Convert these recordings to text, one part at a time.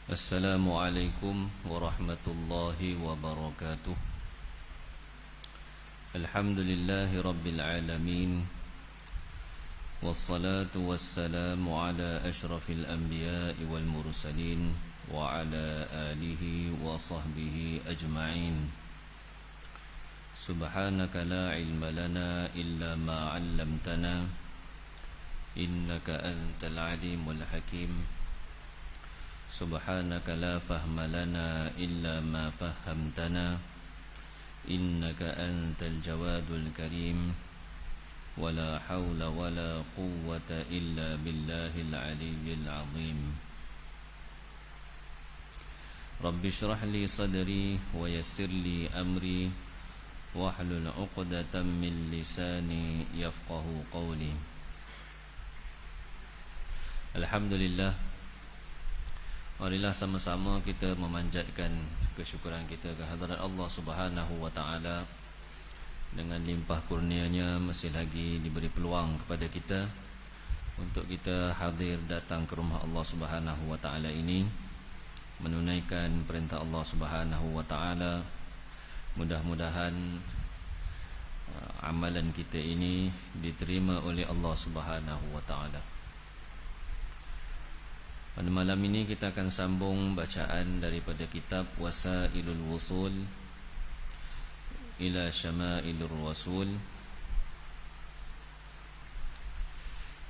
Assalamualaikum warahmatullahi wabarakatuh. Alhamdulillahi rabbil alamin. Wassalatu wassalamu ala ashrafil anbiya'i wal mursalin wa ala alihi wa sahbihi ajma'in. Subhanaka la ilma lana illa ma 'allamtana innaka antal alimul hakim. Subhanaka la fahma lana illa ma fahamtana innaka antal jawadul karim. Wala hawla wala quwwata illa billahil aliyyil azim. Rabbi shrah li sadri wa yassir li amri wahlul 'uqdatam min lisani yafqahu qawli. Alhamdulillah, marilah sama-sama kita memanjatkan kesyukuran kita kehadrat Allah Subhanahu wa taala. Dengan limpah kurnia-Nya masih lagi diberi peluang kepada kita untuk kita hadir datang ke rumah Allah Subhanahu wa taala ini, menunaikan perintah Allah Subhanahu wa taala. Mudah-mudahan amalan kita ini diterima oleh Allah Subhanahu wa taala. Pada malam ini kita akan sambung bacaan daripada kitab Wasailul Wusul ila Syama'ilur Rasul.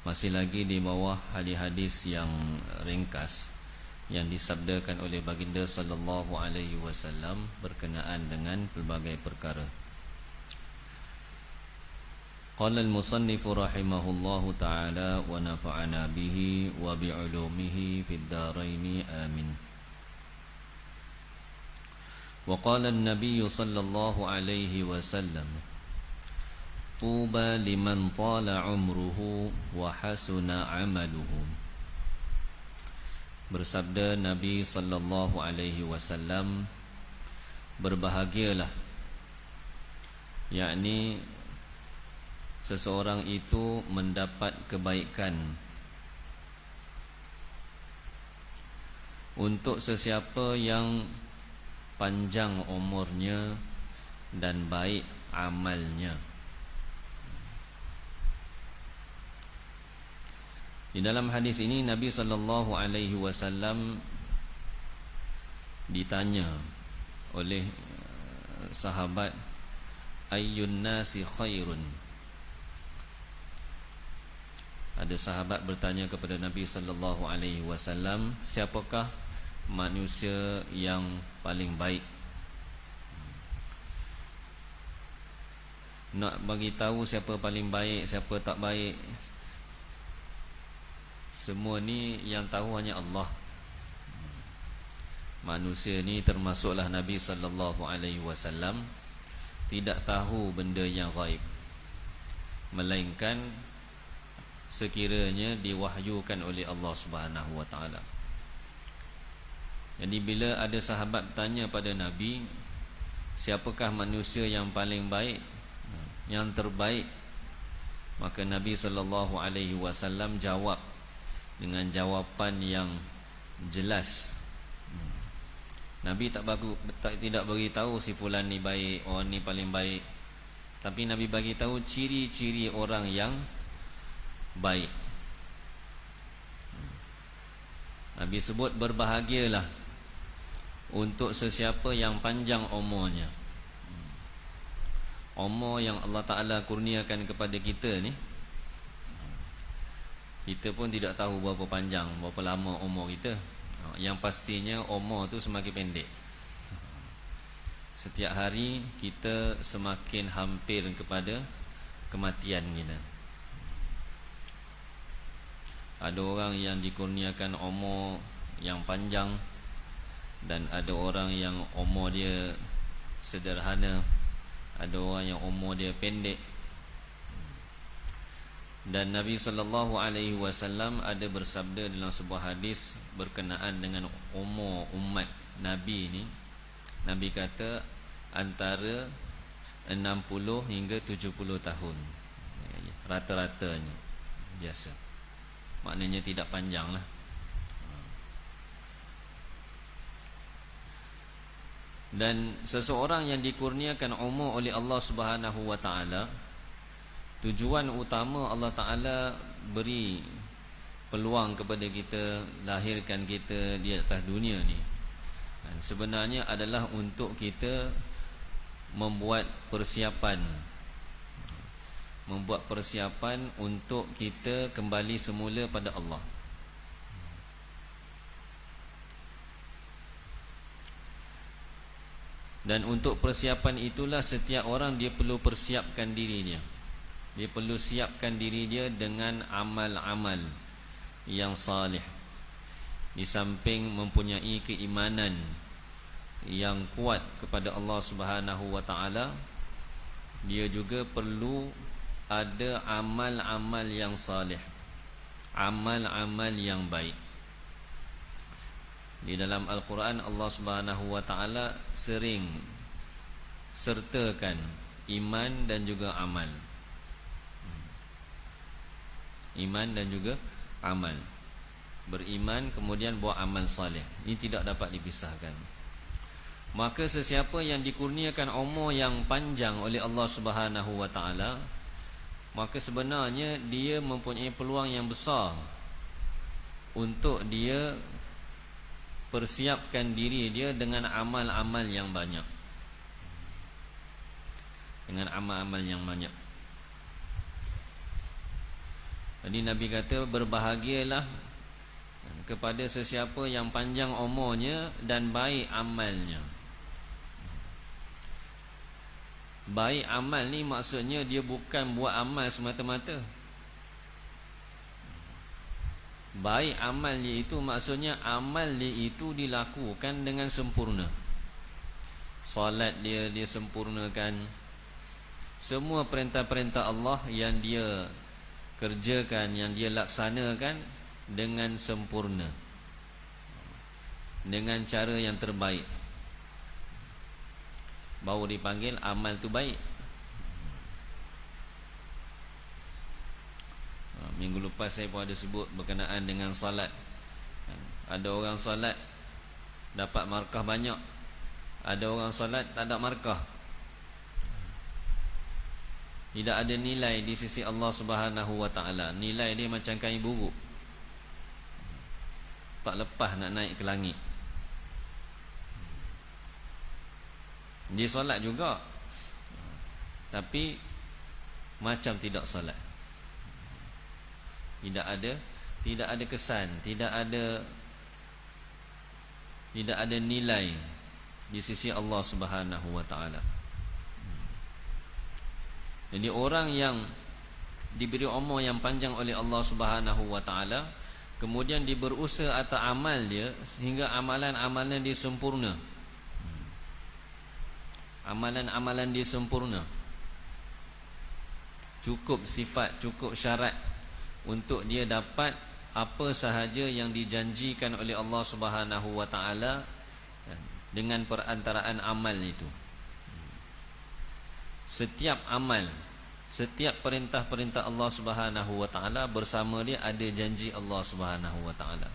Masih lagi di bawah hadis-hadis yang ringkas yang disabdakan oleh baginda sallallahu alaihi wasallam berkenaan dengan pelbagai perkara. Qala al-musannif rahimahullahu ta'ala wa nafa'ana bihi wa bi'ulumihi fid dharain amin. Wa qala an-nabiy sallallahu alaihi wasallam tuba liman tala umruhu wa hasuna amaluhu. Bersabda Nabi sallallahu alaihi wasallam, berbahagialah, yakni seseorang itu mendapat kebaikan untuk sesiapa yang panjang umurnya dan baik amalnya. Di dalam hadis ini Nabi sallallahu alaihi wasallam ditanya oleh sahabat, ayyun nasi khairun. Ada sahabat bertanya kepada Nabi sallallahu alaihi wasallam, siapakah manusia yang paling baik? Nak bagi tahu siapa paling baik, siapa tak baik, semua ni yang tahu hanya Allah. Manusia ni termasuklah Nabi sallallahu alaihi wasallam tidak tahu benda yang gaib, melainkan sekiranya diwahyukan oleh Allah Subhanahu wa taala. Jadi bila ada sahabat bertanya pada Nabi, siapakah manusia yang paling baik, yang terbaik, maka Nabi sallallahu alaihi wasallam jawab dengan jawapan yang jelas. Nabi tidak bagi tahu si fulan ni baik, orang ni paling baik, tapi Nabi bagi tahu ciri-ciri orang yang baik. Nabi sebut berbahagialah untuk sesiapa yang panjang umurnya. Umur yang Allah Ta'ala kurniakan kepada kita ni, kita pun tidak tahu berapa panjang, berapa lama umur kita. Yang pastinya umur tu semakin pendek. Setiap hari kita semakin hampir kepada kematian kita. Ada orang yang dikurniakan umur yang panjang, dan ada orang yang umur dia sederhana, ada orang yang umur dia pendek. Dan Nabi sallallahu alaihi wasallam ada bersabda dalam sebuah hadis berkenaan dengan umur umat Nabi ni. Nabi kata antara 60 hingga 70 tahun rata-ratanya, biasa. Maknanya tidak panjang lah. Dan seseorang yang dikurniakan umur oleh Allah Subhanahu wa taala, tujuan utama Allah Taala beri peluang kepada kita, lahirkan kita di atas dunia ni, sebenarnya adalah untuk kita membuat persiapan untuk kita kembali semula pada Allah. Dan untuk persiapan itulah setiap orang dia perlu persiapkan diri dia. Dia perlu siapkan diri dia dengan amal-amal yang salih. Di samping mempunyai keimanan yang kuat kepada Allah Subhanahu wa taala, dia juga perlu ada amal-amal yang salih, amal-amal yang baik. Di dalam Al-Quran Allah Subhanahu wa taala sering sertakan iman dan juga amal. Iman dan juga amal. Beriman kemudian buat amal salih. Ini tidak dapat dipisahkan. Maka sesiapa yang dikurniakan umur yang panjang oleh Allah Subhanahu wa taala, maka sebenarnya dia mempunyai peluang yang besar untuk dia persiapkan diri dia dengan amal-amal yang banyak. Dengan amal-amal yang banyak. Jadi Nabi kata, berbahagialah kepada sesiapa yang panjang umurnya dan baik amalnya. Baik amal ni maksudnya dia bukan buat amal semata-mata. Baik amal dia itu maksudnya amal dia itu dilakukan dengan sempurna. Solat dia sempurnakan. Semua perintah-perintah Allah yang dia kerjakan, yang dia laksanakan dengan sempurna, dengan cara yang terbaik, baru dipanggil amal tu baik. Minggu lepas saya pun ada sebut berkenaan dengan salat. Ada orang salat dapat markah banyak, ada orang salat tak ada markah, tidak ada nilai di sisi Allah Subhanahu wa taala. Nilai dia macam kain buruk, tak lepas nak naik ke langit. Dia solat juga, tapi macam tidak solat. Tidak ada kesan, tidak ada nilai di sisi Allah Subhanahu wa taala. Jadi orang yang diberi umur yang panjang oleh Allah Subhanahu wa taala, kemudian dia berusaha atas amal dia sehingga amalan-amalan dia sempurna. Amalan-amalan dia sempurna. Cukup sifat, cukup syarat untuk dia dapat apa sahaja yang dijanjikan oleh Allah Subhanahu wa taala dengan perantaraan amal itu. Setiap amal, setiap perintah-perintah Allah Subhanahu wa taala bersama dia ada janji Allah Subhanahu wa taala.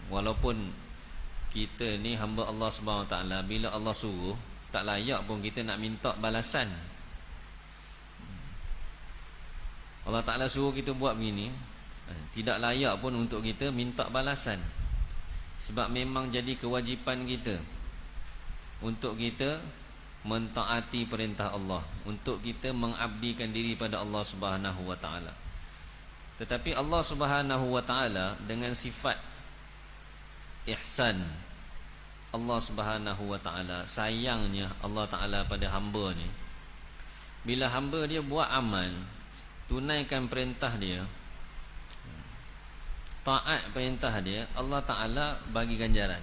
Walaupun kita ni hamba Allah Subhanahu wa taala, bila Allah suruh tak layak pun kita nak minta balasan. Allah Ta'ala suruh kita buat begini, tidak layak pun untuk kita minta balasan. Sebab memang jadi kewajipan kita untuk kita mentaati perintah Allah, untuk kita mengabdikan diri pada Allah Subhanahu wa taala. Tetapi Allah Subhanahu wa taala dengan sifat ihsan, Allah Subhanahu wa taala, sayangnya Allah Ta'ala pada hamba ni, bila hamba dia buat amal, tunaikan perintah dia, taat perintah dia, Allah Ta'ala bagi ganjaran.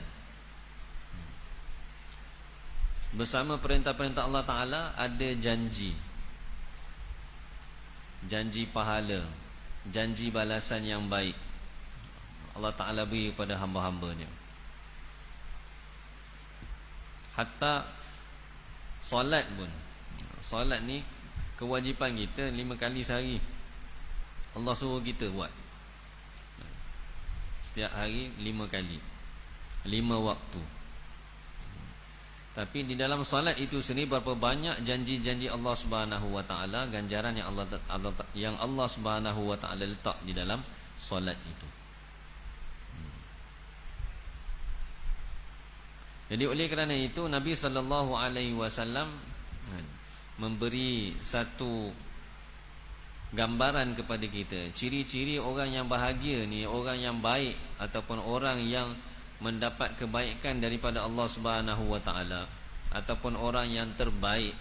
Bersama perintah-perintah Allah Ta'ala ada janji, janji pahala, janji balasan yang baik Allah Ta'ala beri kepada hamba-hambanya. Hatta solat pun, solat ni kewajipan kita 5 kali sehari. Allah suruh kita buat setiap hari 5 kali, 5 waktu. Tapi di dalam solat itu sendiri berapa banyak janji-janji Allah Subhanahu wa taala, ganjaran yang Allah Subhanahu wa taala letak di dalam solat itu. Jadi oleh kerana itu Nabi sallallahu alaihi wasallam memberi satu gambaran kepada kita, ciri-ciri orang yang bahagia ni, orang yang baik ataupun orang yang mendapat kebaikan daripada Allah Subhanahu wa taala ataupun orang yang terbaik.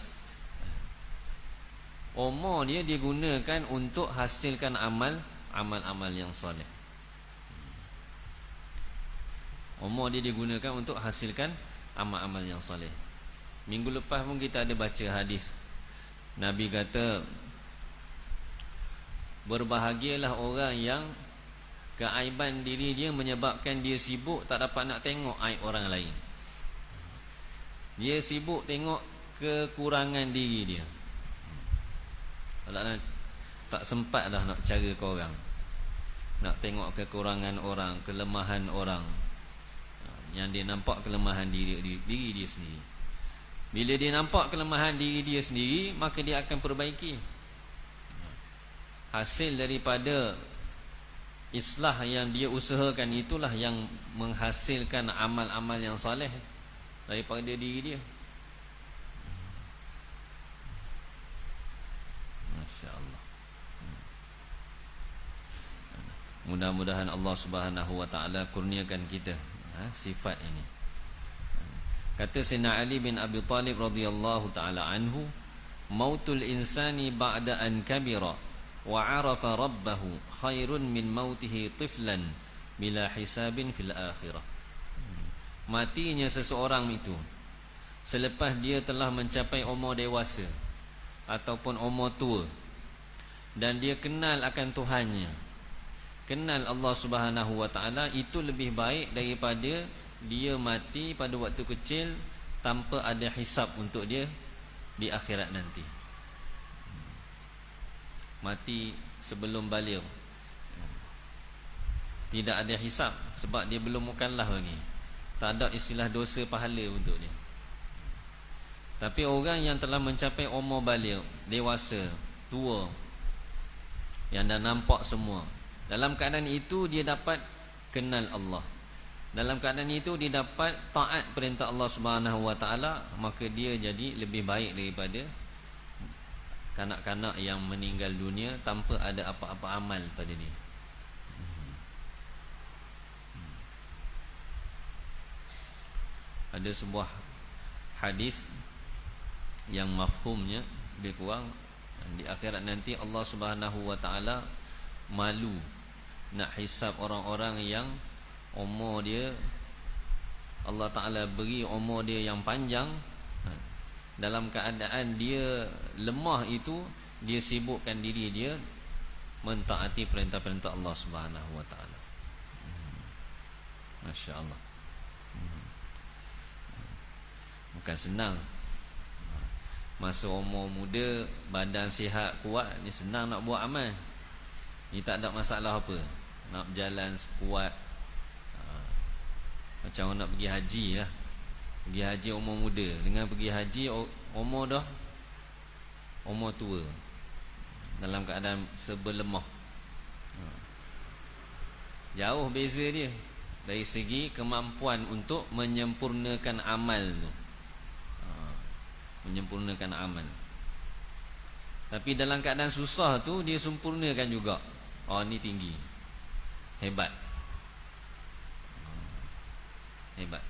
Umur dia digunakan untuk hasilkan amal-amal yang soleh. Umur dia digunakan untuk hasilkan amal-amal yang soleh. Minggu lepas pun kita ada baca hadis. Nabi kata, berbahagialah orang yang keaiban diri dia menyebabkan dia sibuk tak dapat nak tengok aib orang lain. Dia sibuk tengok kekurangan diri dia. Tak sempat dah nak cara ke orang, nak tengok kekurangan orang, kelemahan orang. Yang dia nampak kelemahan diri dia sendiri. Bila dia nampak kelemahan diri dia sendiri, maka dia akan perbaiki. Hasil daripada islah yang dia usahakan itulah yang menghasilkan amal-amal yang soleh daripada diri dia. Masya-Allah. Mudah-mudahan Allah Subhanahu wa taala kurniakan kita sifat ini. Kata Sayyidina Ali bin Abi Talib radhiyallahu taala anhu, mautul insani ba'da an kabira wa 'arafa rabbahu khairun min mautihi tiflan bila hisabin fil akhirah. Matinya seseorang itu selepas dia telah mencapai umur dewasa ataupun umur tua dan dia kenal akan Tuhannya, kenal Allah Subhanahu wa taala, itu lebih baik daripada dia mati pada waktu kecil tanpa ada hisab untuk dia di akhirat nanti. Mati sebelum baligh, tidak ada hisab sebab dia belum mukallaf lagi. Tak ada istilah dosa pahala untuk dia. Tapi orang yang telah mencapai umur baligh, dewasa, tua, yang dah nampak semua, dalam keadaan itu dia dapat kenal Allah. Dalam keadaan itu dia dapat taat perintah Allah Subhanahu wa taala, maka dia jadi lebih baik daripada kanak-kanak yang meninggal dunia tanpa ada apa-apa amal pada dia. Ada sebuah hadis yang mafhumnya lebih kurang, di akhirat nanti Allah Subhanahu wa taala malu nak hisab orang-orang yang umur dia, Allah Ta'ala beri umur dia yang panjang, dalam keadaan dia lemah itu dia sibukkan diri dia mentaati perintah-perintah Allah Subhanahu wa taala. Masya-Allah. Bukan senang. Masa umur muda, badan sihat kuat, ni senang nak buat amal. Ni tak ada masalah apa. Nak berjalan kuat, macam orang nak pergi haji lah. Pergi haji umur muda dengan pergi haji umur dah umur tua, dalam keadaan serba lemah. Jauh beza dia dari segi kemampuan untuk menyempurnakan amal tu. Menyempurnakan amal. Tapi dalam keadaan susah tu dia sempurnakan juga. Oh, ni tinggi, hebat. Hebat.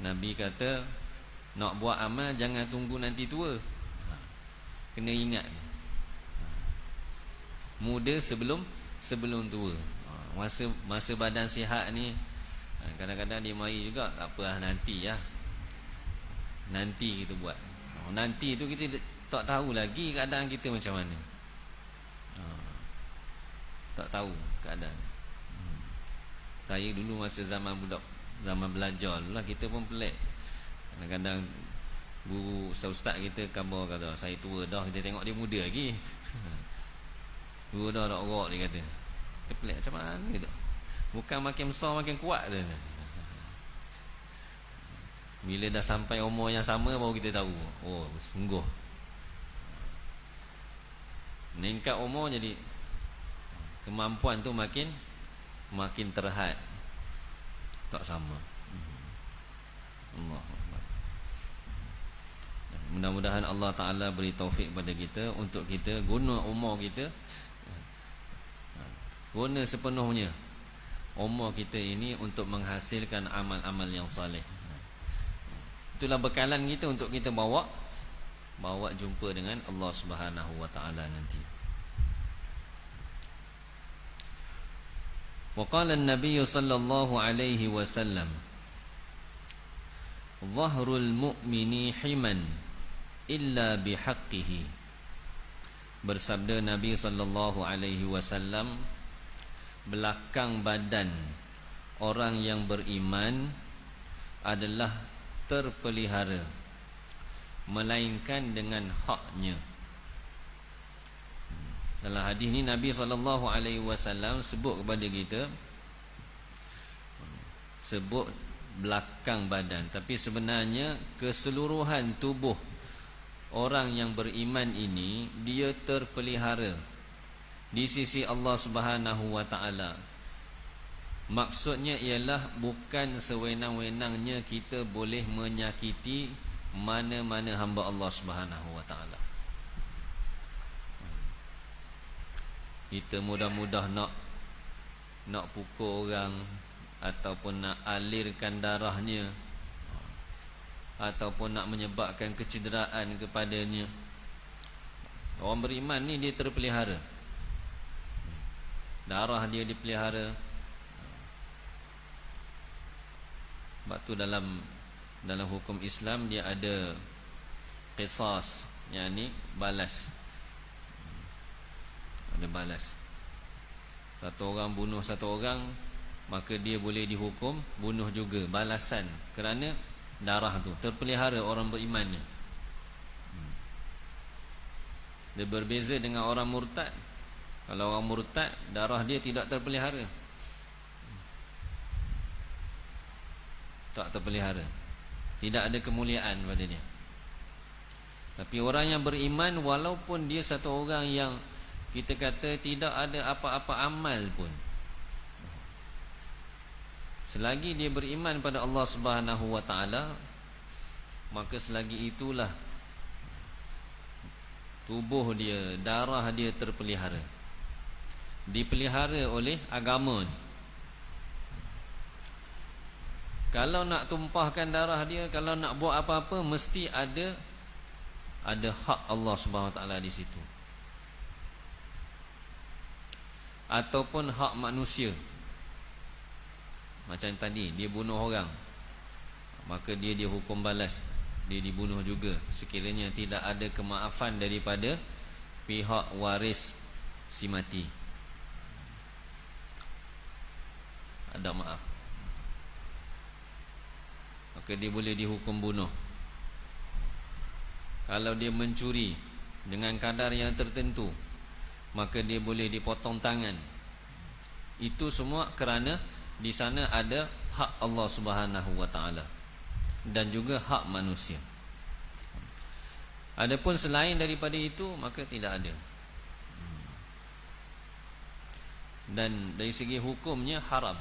Nabi kata, nak buat amal jangan tunggu nanti tua. Kena ingat, muda sebelum tua. Masa badan sihat ni, kadang-kadang dia mari juga, tak apalah nanti lah. Nanti kita buat. Nanti tu kita tak tahu lagi keadaan kita macam mana. Tak tahu keadaan. Saya dulu masa zaman budak, zaman belajar dulu lah, kita pun pelik. Kadang-kadang guru ustaz kita khabar kata, saya tua dah, kita tengok dia muda lagi. Tua dah tak rock, dia kata. Kita pelik macam mana tu. Bukan makin besar makin kuat tu. Bila dah sampai umur yang sama baru kita tahu, oh sungguh meningkat umur, jadi kemampuan tu makin terhad, tak sama. Allah. Mudah-mudahan Allah Ta'ala beri taufik pada kita untuk kita guna umur kita, guna sepenuhnya umur kita ini untuk menghasilkan amal-amal yang saleh. Itulah bekalan kita untuk kita bawa jumpa dengan Allah Subhanahu wa Ta'ala nanti. Wa qala an-nabiy sallallahu alaihi wasallam, "Dhahrul mu'mini himan illa bihaqqihi." Bersabda Nabi sallallahu alaihi wasallam, belakang badan orang yang beriman adalah terpelihara melainkan dengan haknya. Dalam hadis ni Nabi sallallahu alaihi wasallam sebut kepada kita, sebut belakang badan, tapi sebenarnya keseluruhan tubuh orang yang beriman ini dia terpelihara di sisi Allah Subhanahu wa Ta'ala. Maksudnya ialah bukan sewenang-wenangnya kita boleh menyakiti mana-mana hamba Allah Subhanahu wa Ta'ala. Kita mudah-mudah nak pukul orang ataupun nak alirkan darahnya ataupun nak menyebabkan kecederaan kepadanya. Orang beriman ni dia terpelihara, darah dia dipelihara. Sebab tu dalam hukum Islam dia ada qisas, yakni balas. Ada balas. Satu orang bunuh satu orang, maka dia boleh dihukum bunuh juga, balasan kerana darah tu terpelihara orang berimannya. Dia berbeza dengan orang murtad. Kalau orang murtad, darah dia tidak terpelihara, tak terpelihara, tidak ada kemuliaan pada dia. Tapi orang yang beriman, walaupun dia satu orang yang kita kata tidak ada apa-apa amal pun, selagi dia beriman pada Allah Subhanahu wa Ta'ala, maka selagi itulah tubuh dia, darah dia terpelihara, dipelihara oleh agama ni. Kalau nak tumpahkan darah dia, kalau nak buat apa-apa, mesti ada hak Allah Subhanahu wa Ta'ala di situ, ataupun hak manusia. Macam tadi, dia bunuh orang, maka dia hukum balas, dia dibunuh juga, sekiranya tidak ada kemaafan daripada pihak waris si mati. Ada maaf, maka dia boleh dihukum bunuh. Kalau dia mencuri dengan kadar yang tertentu, maka dia boleh dipotong tangan. Itu semua kerana di sana ada hak Allah Subhanahu wa Ta'ala dan juga hak manusia. Adapun selain daripada itu, maka tidak ada. Dan dari segi hukumnya haram,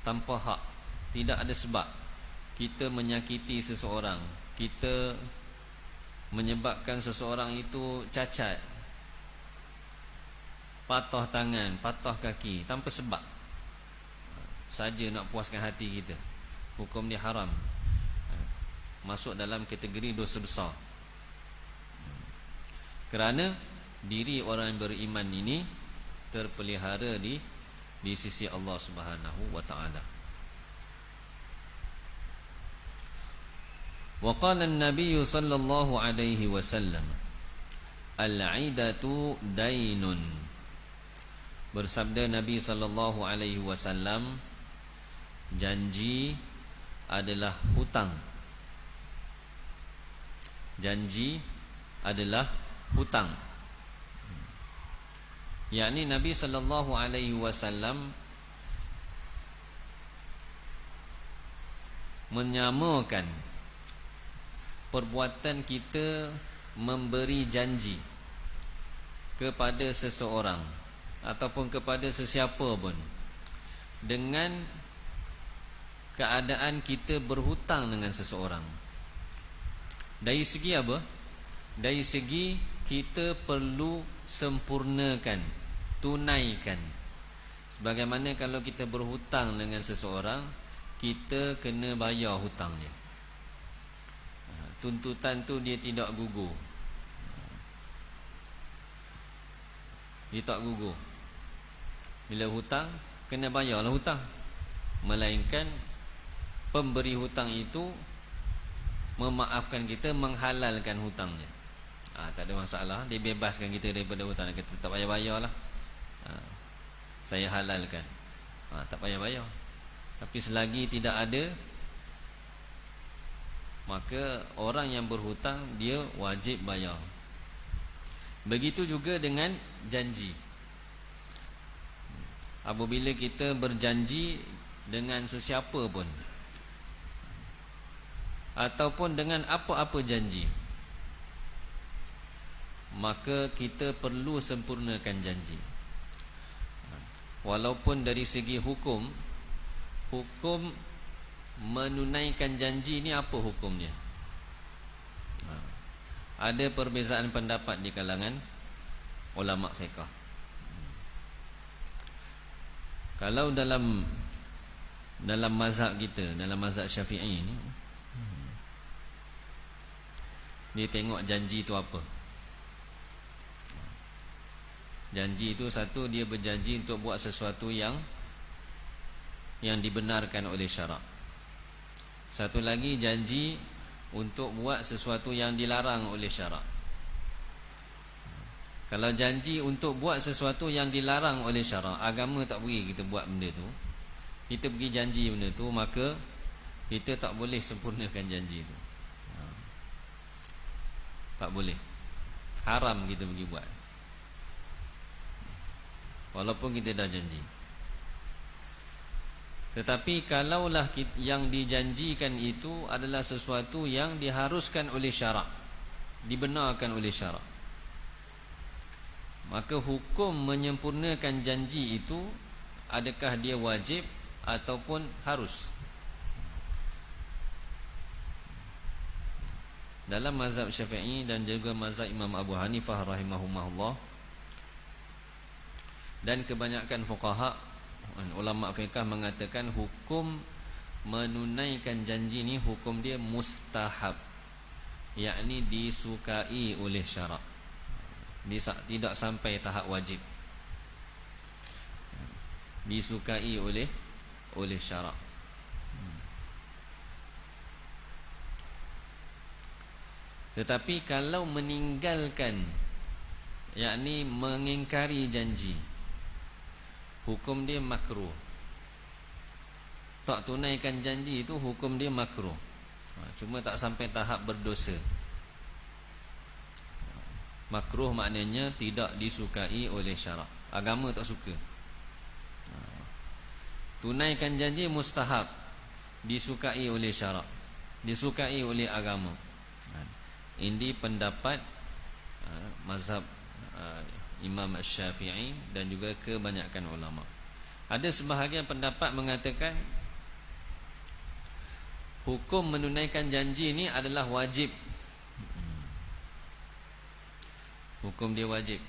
tanpa hak. Tidak ada sebab kita menyakiti seseorang, kita menyebabkan seseorang itu cacat, patah tangan, patah kaki, tanpa sebab, saja nak puaskan hati kita. Hukum dia haram, masuk dalam kategori dosa besar. Kerana diri orang yang beriman ini terpelihara di sisi Allah Subhanahu wa Ta'ala. Wa qala an-nabiy sallallahu alaihi wasallam, al-'idatu dainun. Bersabda Nabi sallallahu alaihi wasallam, janji adalah hutang. Janji adalah hutang. Yakni Nabi sallallahu alaihi wasallam menyamakan perbuatan kita memberi janji kepada seseorang ataupun kepada sesiapa pun dengan keadaan kita berhutang dengan seseorang. Dari segi apa? Dari segi kita perlu sempurnakan, tunaikan. Sebagaimana kalau kita berhutang dengan seseorang, kita kena bayar hutang dia. Tuntutan tu dia tidak gugur. Dia tak gugur. Bila hutang, kena bayarlah hutang. Melainkan pemberi hutang itu memaafkan kita, menghalalkan hutangnya. Tak ada masalah. Dia bebaskan kita daripada hutang. Kita tak payah bayar lah. Saya halalkan. Tak payah bayar. Tapi selagi tidak ada, maka orang yang berhutang dia wajib bayar. Begitu juga dengan janji. Apabila kita berjanji dengan sesiapa pun, ataupun dengan apa-apa janji, maka kita perlu sempurnakan janji. Walaupun dari segi hukum menunaikan janji ni apa hukumnya? Ada perbezaan pendapat di kalangan ulama fiqh. Kalau dalam mazhab kita, dalam mazhab Syafi'i ni, dia tengok janji itu apa. Janji itu satu, dia berjanji untuk buat sesuatu yang dibenarkan oleh syarak. Satu lagi, janji untuk buat sesuatu yang dilarang oleh syarak. Kalau janji untuk buat sesuatu yang dilarang oleh syarak, agama tak beri kita buat benda tu, kita pergi janji benda tu, maka kita tak boleh sempurnakan janji tu. Tak boleh. Haram kita pergi buat, walaupun kita dah janji. Tetapi kalaulah yang dijanjikan itu adalah sesuatu yang diharuskan oleh syarak, dibenarkan oleh syarak, maka hukum menyempurnakan janji itu, adakah dia wajib ataupun harus? Dalam mazhab Syafi'i dan juga mazhab Imam Abu Hanifah rahimahumullah, dan kebanyakan fuqaha, ulama fiqh mengatakan hukum menunaikan janji ni hukum dia mustahab, yakni disukai oleh syarak. Dia tidak sampai tahap wajib, disukai oleh syarak. Tetapi kalau meninggalkan, yakni mengingkari janji, hukum dia makruh. Tak tunaikan janji itu hukum dia makruh. Cuma tak sampai tahap berdosa. Makruh maknanya tidak disukai oleh syarak. Agama tak suka. Tunaikan janji mustahab, disukai oleh syarak, disukai oleh agama. Ini pendapat mazhab Imam Syafi'i dan juga kebanyakan ulama. Ada sebahagian pendapat mengatakan hukum menunaikan janji ini adalah wajib. Hukum dia wajib.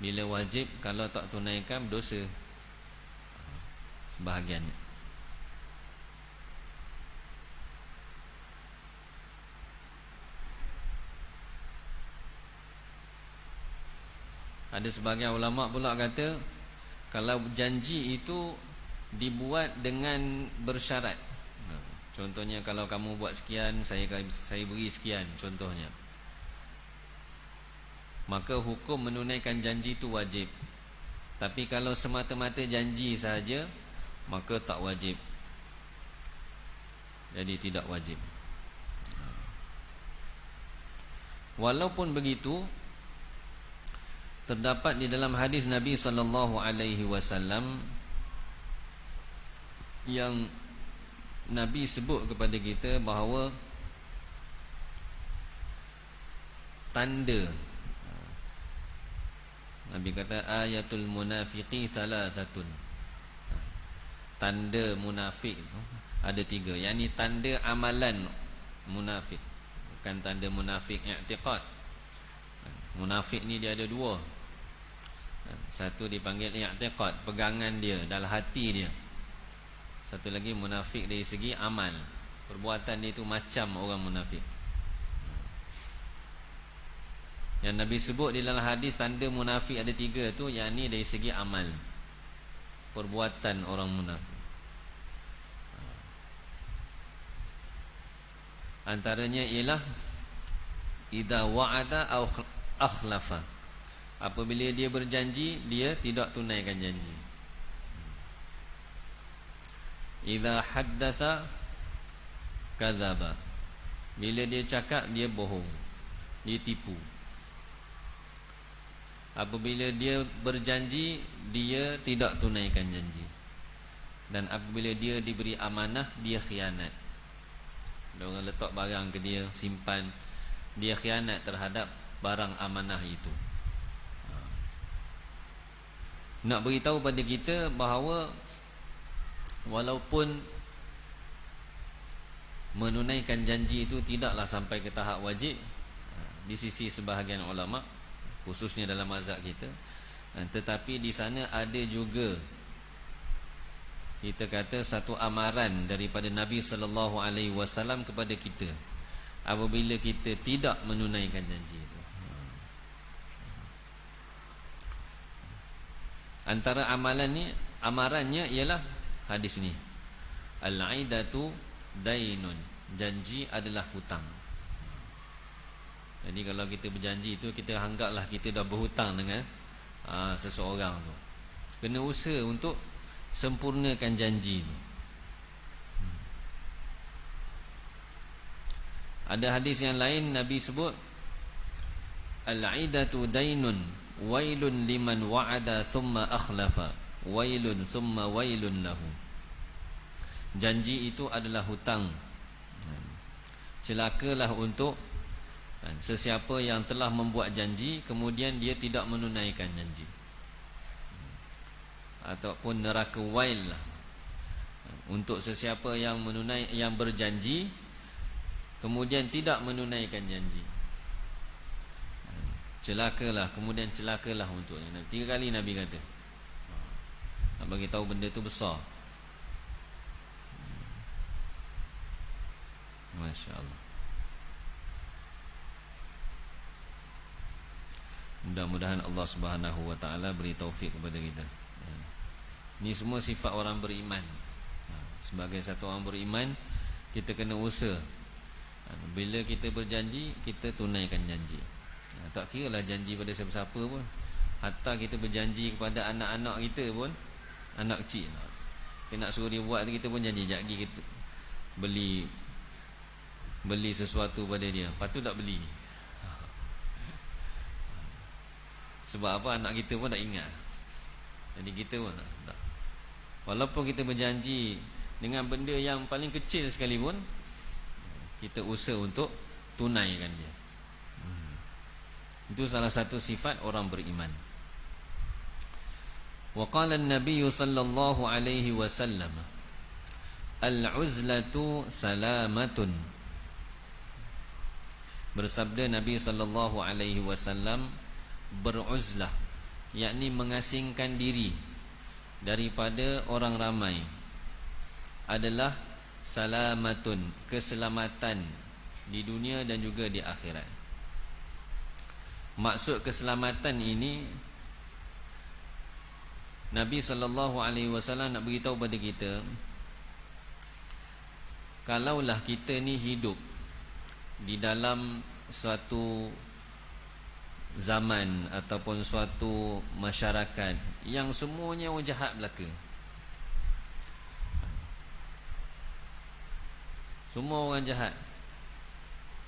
Bila wajib, kalau tak tunaikan dosa. Sebahagiannya. Ada sebagian ulama pula kata kalau janji itu dibuat dengan bersyarat. Contohnya kalau kamu buat sekian, saya beri sekian, contohnya. Maka hukum menunaikan janji itu wajib. Tapi kalau semata-mata janji sahaja, maka tak wajib. Jadi tidak wajib. Walaupun begitu, terdapat di dalam hadis Nabi sallallahu alaihi wasallam yang Nabi sebut kepada kita bahawa tanda, Nabi kata ayatul munafiqi thalathatun, tanda munafik ada 3. Yang ni tanda amalan munafik, bukan tanda munafik i'tiqad. Munafik ni dia ada 2. Satu dipanggil i'tiqad, pegangan dia dalam hati dia. Satu lagi munafik dari segi amal, perbuatan dia itu macam orang munafik. Yang Nabi sebut di dalam hadis tanda munafik ada 3 tu, yang ni dari segi amal, perbuatan orang munafik. Antaranya ialah idza wa'ada aw akhlafa, apabila dia berjanji dia tidak tunaikan janji. Idza haddatha kadzaba, bila dia cakap dia bohong, dia tipu. Apabila dia berjanji dia tidak tunaikan janji. Dan apabila dia diberi amanah dia khianat. Ada orang letak barang ke dia, simpan, dia khianat terhadap barang amanah itu. Nak beritahu pada kita bahawa walaupun menunaikan janji itu tidaklah sampai ke tahap wajib di sisi sebahagian ulama, khususnya dalam mazhab kita, tetapi di sana ada juga kita kata satu amaran daripada Nabi sallallahu alaihi wasallam kepada kita apabila kita tidak menunaikan janji itu. Antara amarannya ialah hadis ni, al-aidatu dainun, janji adalah hutang. Jadi kalau kita berjanji itu, kita anggaplah kita dah berhutang dengan seseorang tu. Kena usaha untuk sempurnakan janji itu. Ada hadis yang lain Nabi sebut al-aidatu dainun wailun liman wa'ada thumma akhlafa wailun thumma wailun lahu. Janji itu adalah hutang. Celakalah untuk sesiapa yang telah membuat janji kemudian dia tidak menunaikan janji. Ataupun neraka wail lah untuk sesiapa yang berjanji kemudian tidak menunaikan janji. Celakalah, kemudian celakalah untuknya. 3 kali Nabi kata. Nak bagi tahu benda tu besar. Masya-Allah. Mudah-mudahan Allah Subhanahu wa taala beri taufik kepada kita. Ini semua sifat orang beriman. Sebagai satu orang beriman, kita kena usaha. Bila kita berjanji, kita tunaikan janji. Tak kira lah janji pada siapa-siapa pun. Hatta kita berjanji kepada anak-anak kita pun, anak kecil, kita nak suruh dia buat, kita pun janji sekejap lagi kita beli sesuatu pada dia, lepas tu tak beli. Sebab apa? Anak kita pun tak ingat. Jadi kita pun tak. Walaupun kita berjanji dengan benda yang paling kecil sekalipun, kita usaha untuk tunaikan dia. Itu salah satu sifat orang beriman. Wa qala an-nabiy sallallahu alaihi wasallam al-uzlatu salamatun. Bersabda Nabi sallallahu alaihi wasallam, beruzlah, yakni mengasingkan diri daripada orang ramai, adalah salamatun, keselamatan di dunia dan juga di akhirat. Maksud keselamatan ini, Nabi SAW nak beritahu pada kita, kalaulah kita ni hidup di dalam suatu zaman ataupun suatu masyarakat yang semuanya orang jahat belaka, semua orang jahat,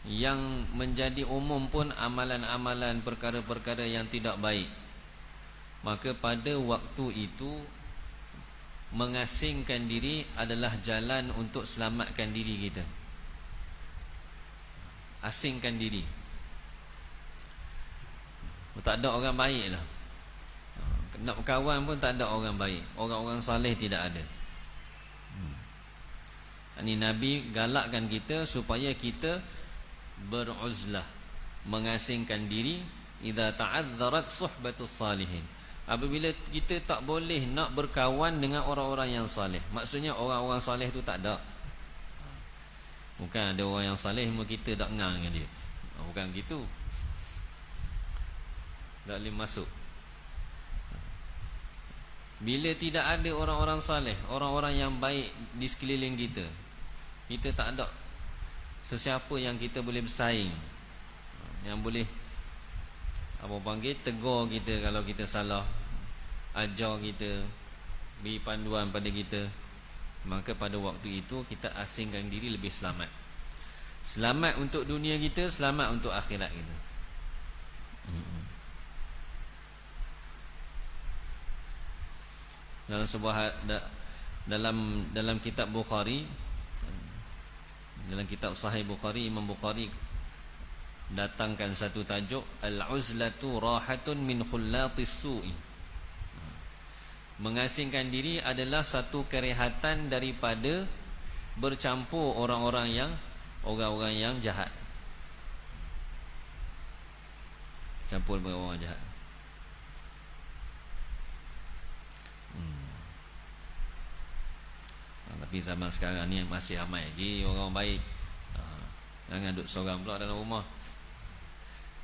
yang menjadi umum pun amalan-amalan perkara-perkara yang tidak baik, maka pada waktu itu mengasingkan diri adalah jalan untuk selamatkan diri kita. Asingkan diri. Tak ada orang baik lah. Nak berkawan pun tak ada orang baik. Orang-orang saleh tidak ada. Ini Nabi galakkan kita supaya kita beruzlah, mengasingkan diri idza ta'adzarat suhbatus salihin. Apabila kita tak boleh nak berkawan dengan orang-orang yang saleh. Maksudnya orang-orang saleh tu tak ada. Bukan ada orang yang saleh cuma kita tak kenal dengan dia. Bukan gitu. Tak boleh masuk. Bila tidak ada orang-orang saleh, orang-orang yang baik di sekeliling kita, kita tak ada sesiapa yang kita boleh bersaing, yang boleh apa panggil, tegur kita kalau kita salah, ajar kita, beri panduan pada kita. Maka pada waktu itu kita asingkan diri lebih selamat. Selamat untuk dunia kita, selamat untuk akhirat kita. Dalam sebuah dalam kitab Bukhari, dalam kitab Sahih Bukhari, Imam Bukhari datangkan satu tajuk, al-uzlatu rahatun min khullatis su'i. Mengasingkan diri adalah satu kerehatan daripada bercampur orang-orang yang jahat. Campur dengan orang jahat. Tapi zaman sekarang ni masih ramai lagi orang baik. Jangan duduk seorang pula dalam rumah.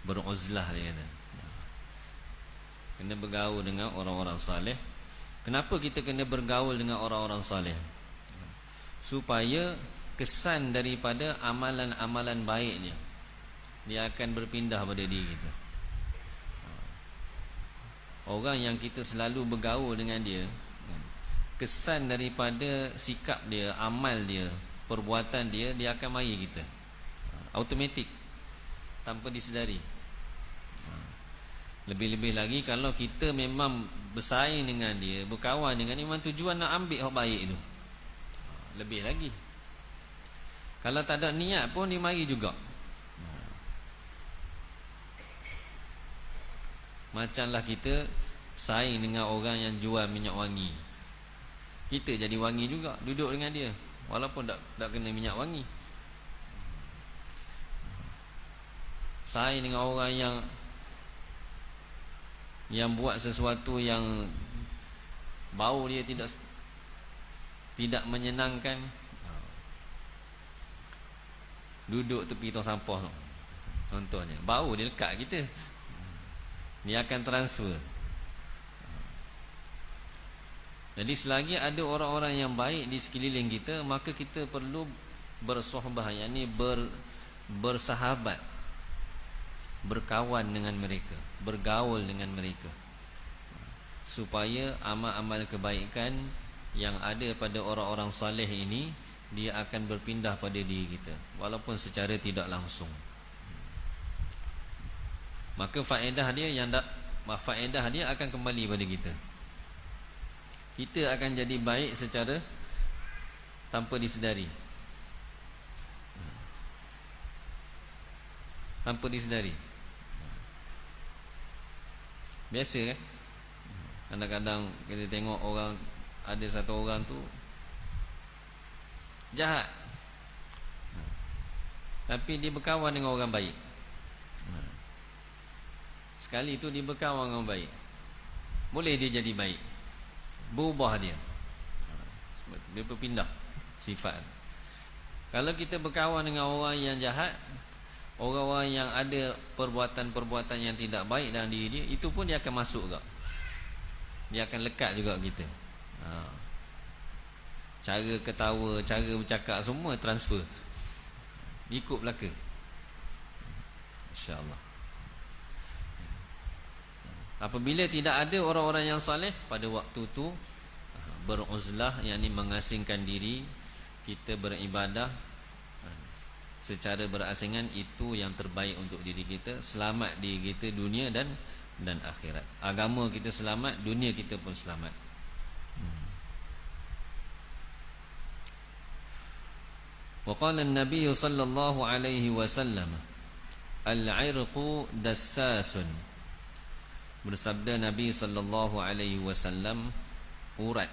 Beruzlah dia kata. Kena bergaul dengan orang-orang saleh. Kenapa kita kena bergaul dengan orang-orang saleh? Supaya kesan daripada amalan-amalan baiknya dia akan berpindah pada diri kita. Orang yang kita selalu bergaul dengan dia, kesan daripada sikap dia, amal dia, perbuatan dia, dia akan mari kita automatik, tanpa disedari. Lebih-lebih lagi kalau kita memang bersaing dengan dia, berkawan dengan dia, memang tujuan nak ambil hak baik tu, lebih lagi. Kalau tak ada niat pun dia mari juga. Macamlah kita saing dengan orang yang jual minyak wangi, kita jadi wangi juga duduk dengan dia, walaupun tak kena minyak wangi. Saing dengan orang yang buat sesuatu yang bau dia tidak menyenangkan, duduk tepi tong sampah contohnya, bau dia lekat kita, dia akan transfer. Jadi selagi ada orang-orang yang baik di sekeliling kita, maka kita perlu bersohbah, yakni bersahabat, berkawan dengan mereka, bergaul dengan mereka, supaya amal-amal kebaikan yang ada pada orang-orang saleh ini dia akan berpindah pada diri kita, walaupun secara tidak langsung. Maka faedah dia akan kembali pada kita. Kita akan jadi baik secara tanpa disedari. Tanpa disedari. Biasa kan? Kadang-kadang kita tengok orang, ada satu orang tu jahat, tapi dia berkawan dengan orang baik. Sekali tu dia berkawan dengan orang baik, boleh dia jadi baik, berubah dia berpindah sifat. Kalau kita berkawan dengan orang yang jahat, orang-orang yang ada perbuatan-perbuatan yang tidak baik dalam diri dia, itu pun dia akan masuk juga, dia akan lekat juga kita. Cara ketawa, cara bercakap, semua transfer, ikut belaka, insya-Allah. Apabila tidak ada orang-orang yang saleh, pada waktu tu beruzlah, yakni mengasingkan diri, kita beribadah secara berasingan, itu yang terbaik untuk diri kita, selamat diri kita dunia dan dan akhirat. Agama kita selamat, dunia kita pun selamat. Wa qala an-nabiy sallallahu alaihi wasallam, al-'irqu dassasun. Bersabda Nabi sallallahu alaihi wasallam, urat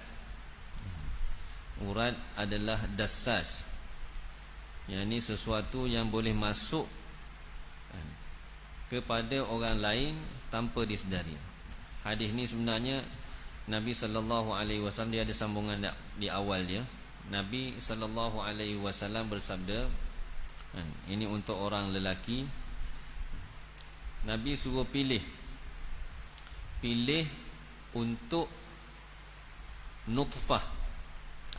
adalah dassas, yakni sesuatu yang boleh masuk kepada orang lain tanpa disedari. Hadis ni sebenarnya Nabi sallallahu alaihi wasallam dia ada sambungan di awal dia. Nabi sallallahu alaihi wasallam bersabda, ini untuk orang lelaki, Nabi suruh pilih untuk nutfah,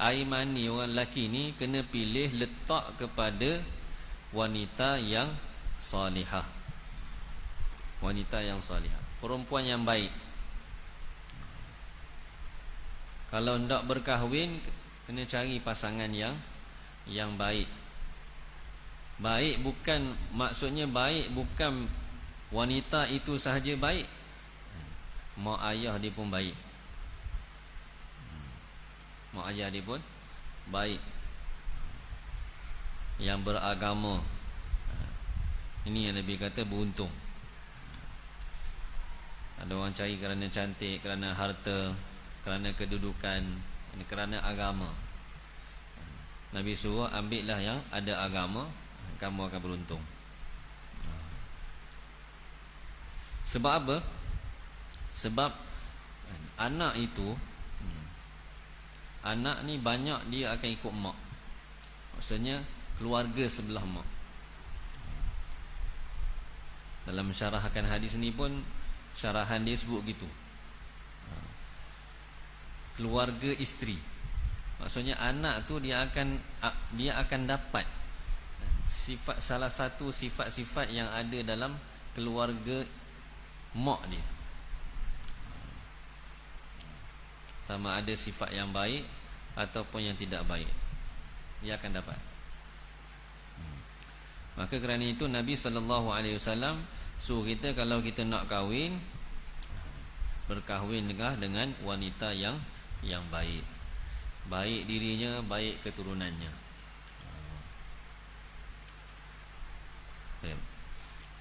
air mani orang lelaki ni kena pilih letak kepada wanita yang salihah. Wanita yang salihah, perempuan yang baik. Kalau hendak berkahwin, kena cari pasangan yang baik. Baik bukan, maksudnya baik bukan wanita itu sahaja baik, mak ayah dia pun baik. Mak ayah dia pun baik, yang beragama. Ini yang Nabi kata beruntung. Ada orang cari kerana cantik, kerana harta, kerana kedudukan, kerana agama. Nabi suruh ambillah yang ada agama, kamu akan beruntung. Sebab apa? Sebab anak itu, anak ni banyak dia akan ikut mak. Maksudnya keluarga sebelah mak. Dalam mensyarahkan hadis ni pun, syarahan dia sebut gitu, keluarga isteri. Maksudnya anak tu dia akan dapat sifat, salah satu sifat-sifat yang ada dalam keluarga mak dia. Sama ada sifat yang baik ataupun yang tidak baik, dia akan dapat. Maka kerana itu Nabi SAW suruh kita kalau kita nak kahwin, berkahwinlah dengan wanita yang baik. Baik dirinya, baik keturunannya.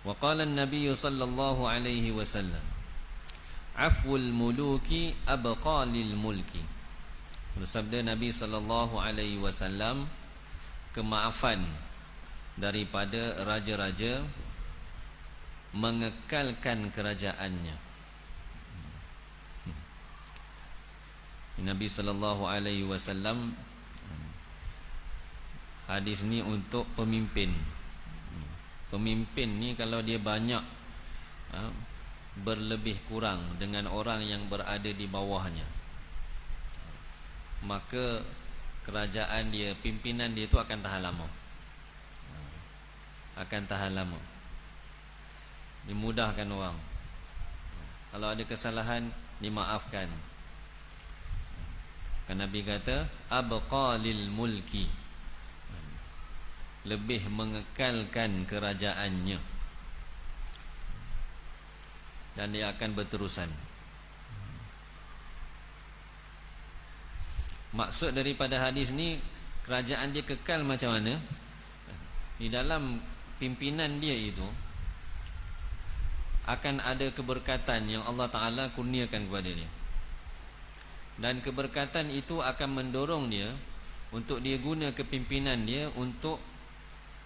Wa qala an-nabiy sallallahu alaihi wasallam, afwul muluki abqa lil mulki. Bersabda Nabi sallallahu alaihi wasallam, kemaafan daripada raja-raja mengekalkan kerajaannya. Nabi sallallahu alaihi wasallam, hadis ni untuk pemimpin. Pemimpin ni kalau dia banyak berlebih kurang dengan orang yang berada di bawahnya, maka kerajaan dia, pimpinan dia itu akan tahan lama. Akan tahan lama. Dimudahkan orang. Kalau ada kesalahan, dimaafkan. Kan Nabi kata, abqa lil mulki, lebih mengekalkan kerajaannya, dan dia akan berterusan. Maksud daripada hadis ni, kerajaan dia kekal macam mana? Di dalam pimpinan dia itu akan ada keberkatan yang Allah Ta'ala kurniakan kepada dia, dan keberkatan itu akan mendorong dia untuk dia guna kepimpinan dia untuk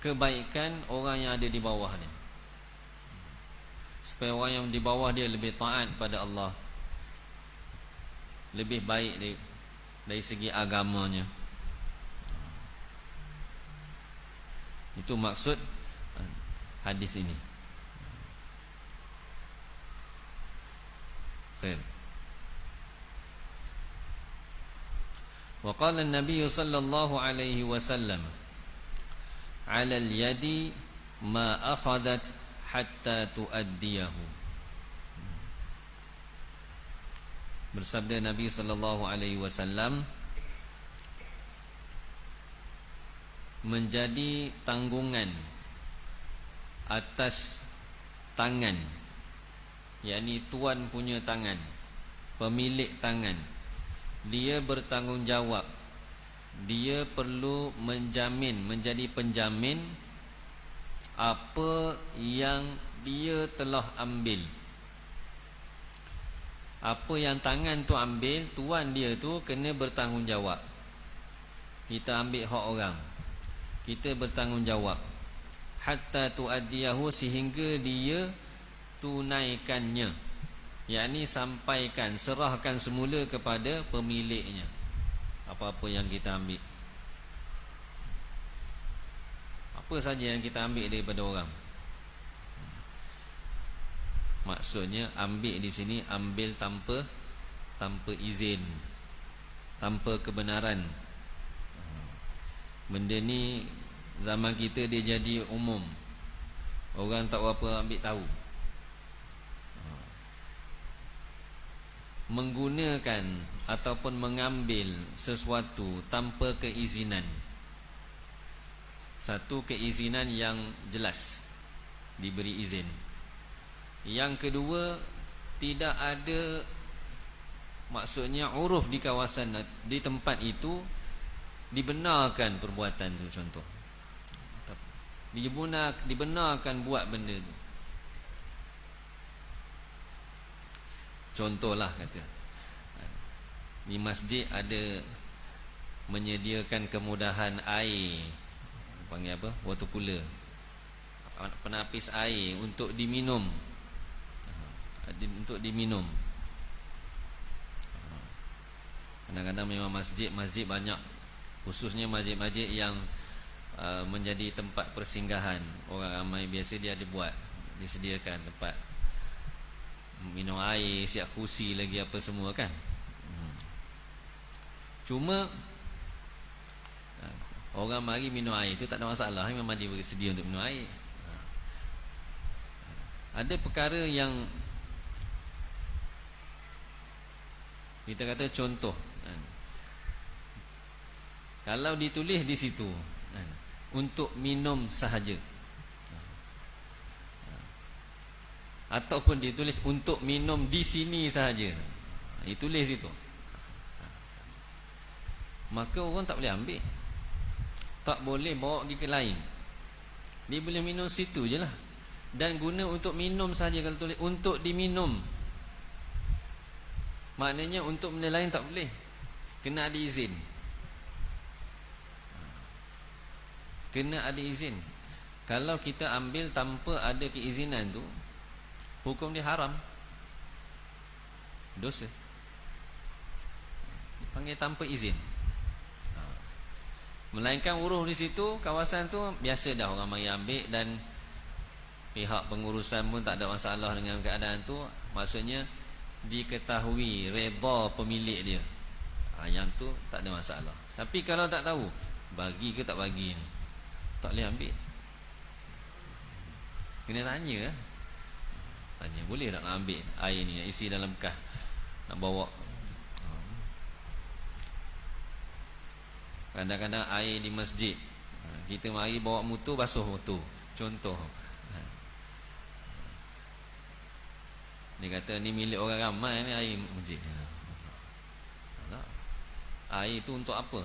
kebaikan orang yang ada di bawah dia, supaya orang yang di bawah dia lebih taat pada Allah, lebih baik dari segi agamanya. Itu maksud hadis ini. Khair. Wa qala an-nabiy sallallahu alaihi wasallam, 'ala al-yadi ma akhadhat hatta tuaddiyahu. Bersabda Nabi sallallahu alaihi wasallam, menjadi tanggungan atas tangan yakni tuan punya tangan, pemilik tangan. Dia bertanggungjawab. Dia perlu menjamin, menjadi penjamin apa yang dia telah ambil. Apa yang tangan tu ambil, tuan dia tu kena bertanggungjawab. Kita ambil hak orang, kita bertanggungjawab hatta tuaddiyahu, sehingga dia tunaikannya, yakni sampaikan, serahkan semula kepada pemiliknya apa-apa yang kita ambil. Apa saja yang kita ambil daripada orang. Maksudnya ambil di sini, ambil tanpa izin, tanpa kebenaran. Benda ni zaman kita dia jadi umum, orang tak berapa ambil tahu. Menggunakan ataupun mengambil sesuatu tanpa keizinan, satu keizinan yang jelas, diberi izin. Yang kedua, tidak ada, maksudnya uruf di kawasan, di tempat itu dibenarkan perbuatan tu. Contoh, dibenarkan buat benda tu. Contohlah kata, di masjid ada menyediakan kemudahan air, panggil apa, water cooler, penapis air untuk diminum, Kadang-kadang memang masjid banyak, khususnya masjid-masjid yang menjadi tempat persinggahan orang ramai, biasa dia ada buat, disediakan tempat minum air, siap kursi lagi apa semua kan. Cuma orang mari minum air tu tak ada masalah, memang dia bersedia untuk minum air. Ada perkara yang kita kata contoh, kalau ditulis di situ untuk minum sahaja, ataupun ditulis untuk minum di sini sahaja, ditulis itu, maka orang tak boleh ambil, tak boleh bawa pergi ke lain. Dia boleh minum situ je lah, dan guna untuk minum sahaja. Kalau tulis untuk diminum, maknanya untuk benda lain tak boleh, kena ada izin. Kena ada izin. Kalau kita ambil tanpa ada keizinan tu, hukum dia haram, dosa. Dipanggil tanpa izin. Melainkan uruh di situ, kawasan tu biasa dah orang mari ambil, dan pihak pengurusan pun tak ada masalah dengan keadaan tu. Maksudnya diketahui redha pemilik dia, yang tu tak ada masalah. Tapi kalau tak tahu bagi ke tak bagi ni, tak boleh ambil. Kena tanya, tanya boleh tak nak ambil air ni, nak isi dalam bekas, nak bawa. Kadang-kadang air di masjid, kita mari bawa motor, basuh motor, contoh. Dia kata ni milik orang ramai ni, air masjid. Air tu untuk apa?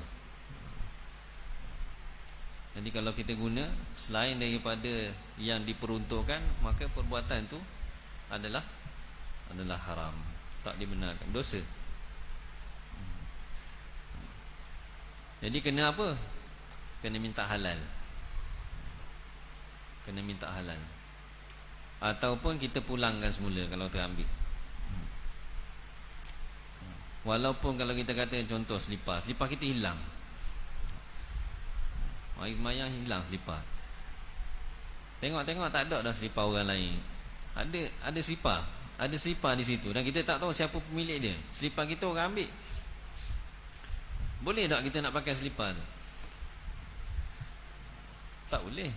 Jadi kalau kita guna selain daripada yang diperuntukkan, maka perbuatan tu adalah haram, tak dibenarkan, dosa. Jadi kena apa? Kena minta halal. Kena minta halal. Ataupun kita pulangkan semula kalau terambil. Walaupun kalau kita kata contoh selipar kita hilang, mari mayang hilang selipar, tengok tak ada dah selipar orang lain. Ada selipar di situ, dan kita tak tahu siapa pemilik dia. Selipar kita orang ambil, boleh tak kita nak pakai selipar tu? Tak boleh,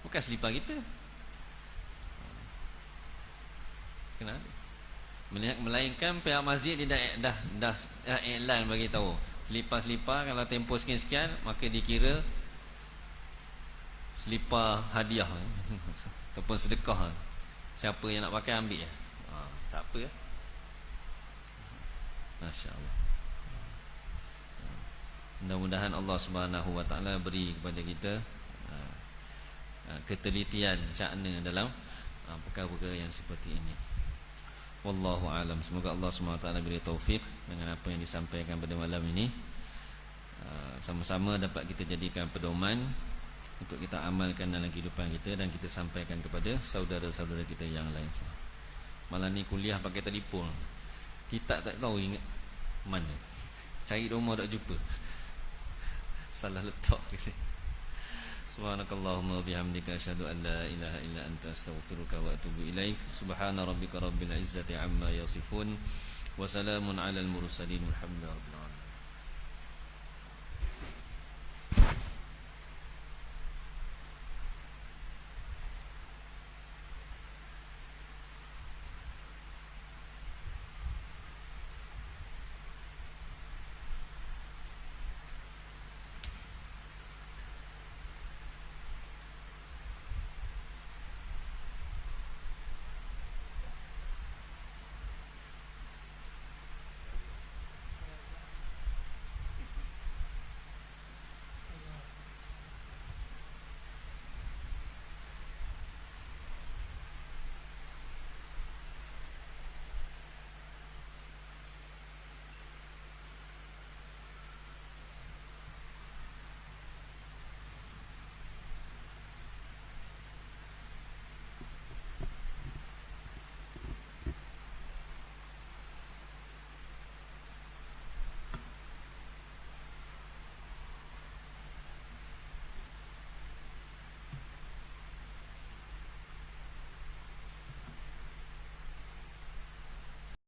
bukan selipar kita. Kenapa? Melainkan pihak masjid dia dah iklan bagi tahu, selipar kalau tempoh sekian-sekian, maka dikira selipar hadiah ataupun sedekah. Siapa yang nak pakai ambil ya. Tak apa ya. Masya-Allah. Mudah-mudahan Allah Subhanahu wa taala beri kepada kita ketelitian cakna dalam perkara-perkara yang seperti ini. Wallahu alam. Semoga Allah Subhanahu wa taala beri taufik dengan apa yang disampaikan pada malam ini. Sama-sama dapat kita jadikan pedoman untuk kita amalkan dalam kehidupan kita dan kita sampaikan kepada saudara-saudara kita yang lain. Malam ni kuliah pakai telefon. Kita tak tahu ingat mana. Cari rumah tak jumpa. Salah letak gitu. Subhanakallahumma bihamdika asyhadu an la ilaha illa anta astaghfiruka wa atubu ilaik. Subhana rabbika rabbil izzati amma yasifun wa salamun alal mursalin walhamdulillahi rabbil alamin.